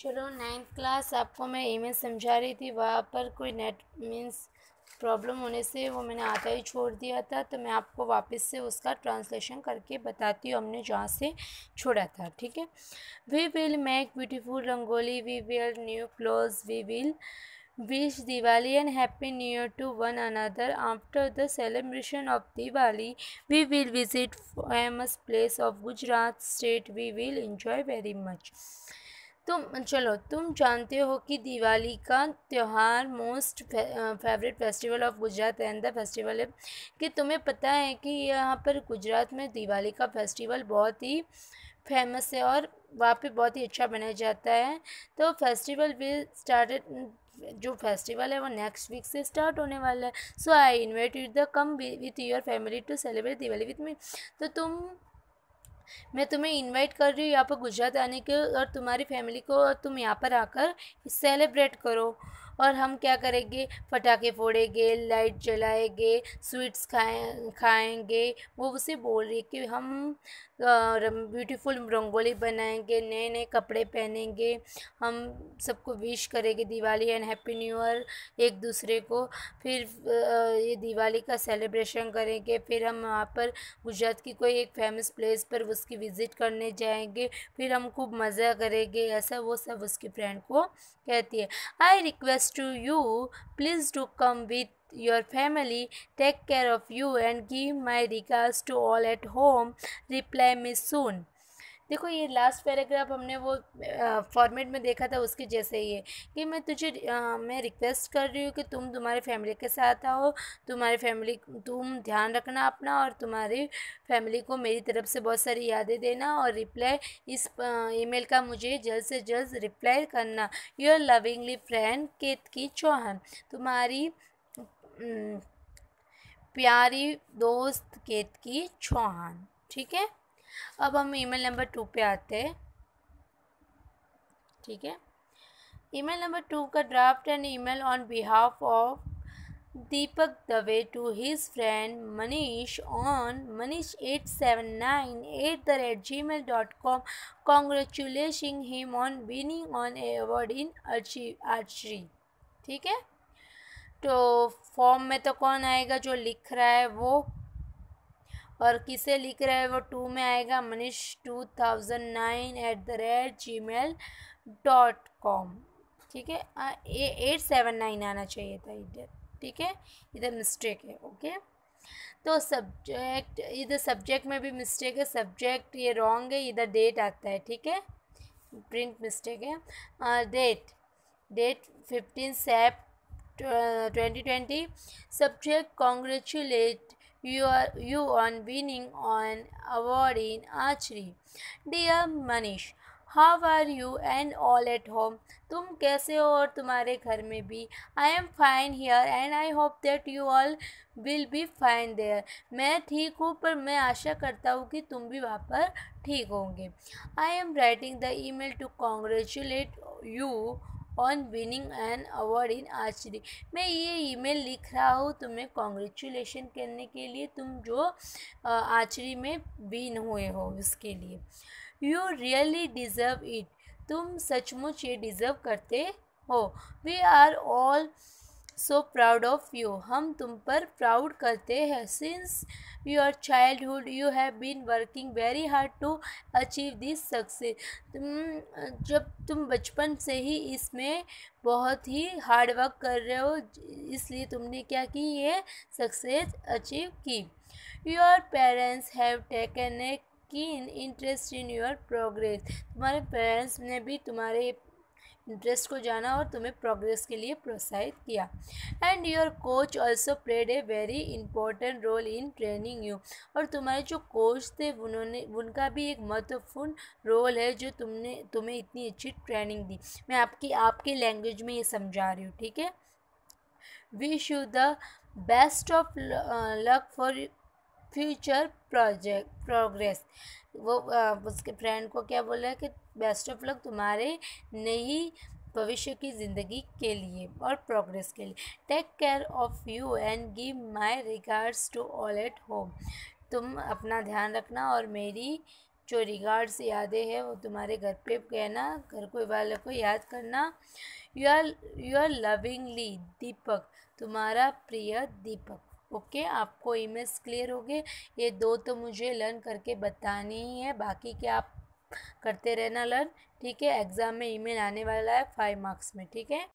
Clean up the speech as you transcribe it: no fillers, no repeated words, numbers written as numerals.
चलो 9th class आपको मैं ईमेल समझा रही थी, वहाँ पर कोई नेट मीन्स प्रॉब्लम होने से वो मैंने आधा ही छोड़ दिया था। तो मैं आपको वापस से उसका ट्रांसलेशन करके बताती हूँ हमने जहाँ से छोड़ा था। ठीक है। We will make beautiful rangoli, we will new clothes, we will wish Diwali and Happy New Year to one another. After the celebration of Diwali, we will visit famous place of Gujarat state. We will enjoy very much. तुम जानते हो कि दिवाली का त्यौहार most favourite festival of Gujarat and the festival है, कि तुम्हें पता है कि यहाँ पर गुजरात में दिवाली का फेस्टिवल बहुत ही फेमस है और वहाँ पे बहुत ही अच्छा बनाया जाता है। तो फेस्टिवल विल स्टार्टेड, जो फेस्टिवल है वो नेक्स्ट वीक से स्टार्ट होने वाला है। So I invite you the come with your family to celebrate Diwali with me. तो मैं तुम्हें इनवाइट कर रही हूँ यहाँ पर गुजरात आने के, और तुम्हारी फैमिली को, और तुम यहाँ पर आकर सेलिब्रेट करो। और हम क्या करेंगे, पटाखे फोड़ेंगे, लाइट जलाएंगे, स्वीट्स खाएंगे। वो उसे बोल रही है कि हम ब्यूटीफुल रंगोली बनाएंगे, नए नए कपड़े पहनेंगे, हम सबको विश करेंगे Diwali and happy new year एक दूसरे को। फिर ये दिवाली का सेलिब्रेशन करेंगे। फिर हम वहाँ पर गुजरात की कोई एक फेमस प्लेस पर उसकी विज़िट करने जाएंगे। फिर हम खूब मज़ा करेंगे, ऐसा वो सब उसकी फ्रेंड को कहती है। I request to you please to come with your family, take care of you and give my regards to all at home, reply me soon। देखो ये लास्ट पैराग्राफ हमने वो फॉर्मेट में देखा था, उसके जैसे ही है कि मैं रिक्वेस्ट कर रही हूँ कि तुम तुम्हारी फैमिली के साथ आओ, तुम ध्यान रखना अपना, और तुम्हारी फैमिली को मेरी तरफ से बहुत सारी यादें देना, और रिप्लाई इस ईमेल का मुझे जल्द से जल्द रिप्लाई करना। योर लविंगली फ्रेंड केतकी चौहान, तुम्हारी प्यारी दोस्त केतकी चौहान। ठीक है। अब हम ईमेल नंबर 2 पे आते हैं। ठीक है। ईमेल नंबर 2 का draft and email on behalf of Deepak Dave to his friend Manish on manish879@gmail.com congratulating him on winning on award in archery। ठीक है। तो फॉर्म में तो कौन आएगा, जो लिख रहा है वो, और किसे लिख रहा है वो 2 में आएगा, manish2009@gmail.com। ठीक है। 879 आना चाहिए था इधर। ठीक है, इधर मिस्टेक है। ओके। तो इधर सब्जेक्ट में भी मिस्टेक है, सब्जेक्ट ये रॉन्ग है, इधर डेट आता है। ठीक है, प्रिंट मिस्टेक है। Date 15 Sep 2020। Subject congratulate you on winning an award in archery। Dear Manish, how are you and all at home? तुम कैसे हो और तुम्हारे घर में भी? I am fine here and I hope that you all will be fine there। मैं ठीक हूँ, पर मैं आशा करता हूँ कि तुम भी वहाँ पर ठीक होंगे। I am writing the email to congratulate you on winning an award in archery. मैं ये ईमेल लिख रहा हूँ तुम्हें कॉन्ग्रेचुलेशन करने के लिए, तुम जो आर्चरी में विन हुए हो उसके लिए। यू रियली डिज़र्व इट, तुम सचमुच ये डिज़र्व करते हो। We are all so proud of you, हम तुम पर प्राउड करते हैं। Since your childhood you have been working very hard to achieve this success. जब तुम बचपन से ही इसमें बहुत ही हार्ड वर्क कर रहे हो, इसलिए तुमने क्या की, ये सक्सेस अचीव की। Your parents have taken a keen interest in your progress, तुम्हारे पेरेंट्स ने भी तुम्हारे इंटरेस्ट को जाना और तुम्हें प्रोग्रेस के लिए प्रोत्साहित किया। And your coach also played a very important role in training you, और तुम्हारे जो कोच थे उनका भी एक महत्वपूर्ण रोल है जो तुम्हें इतनी अच्छी ट्रेनिंग दी। मैं आपकी लैंग्वेज में ये समझा रही हूँ। ठीक है। Wish you the best of luck for future progress. वो उसके फ्रेंड को क्या बोला है कि बेस्ट ऑफ लक तुम्हारे नई भविष्य की ज़िंदगी के लिए और प्रोग्रेस के लिए। Take care of you and give my regards to all at home, तुम अपना ध्यान रखना और मेरी जो रिगार्ड्स यादें हैं वो तुम्हारे घर पे कहना, घर कोई वाले को याद करना। यू आर लविंगली दीपक, तुम्हारा प्रिय दीपक। ओके, आपको इमेज क्लियर हो गए। ये दो तो मुझे लर्न करके बतानी ही है, बाकी क्या आप करते रहना लर्न। ठीक है, एग्ज़ाम में ईमेल आने वाला है 5 मार्क्स में। ठीक है।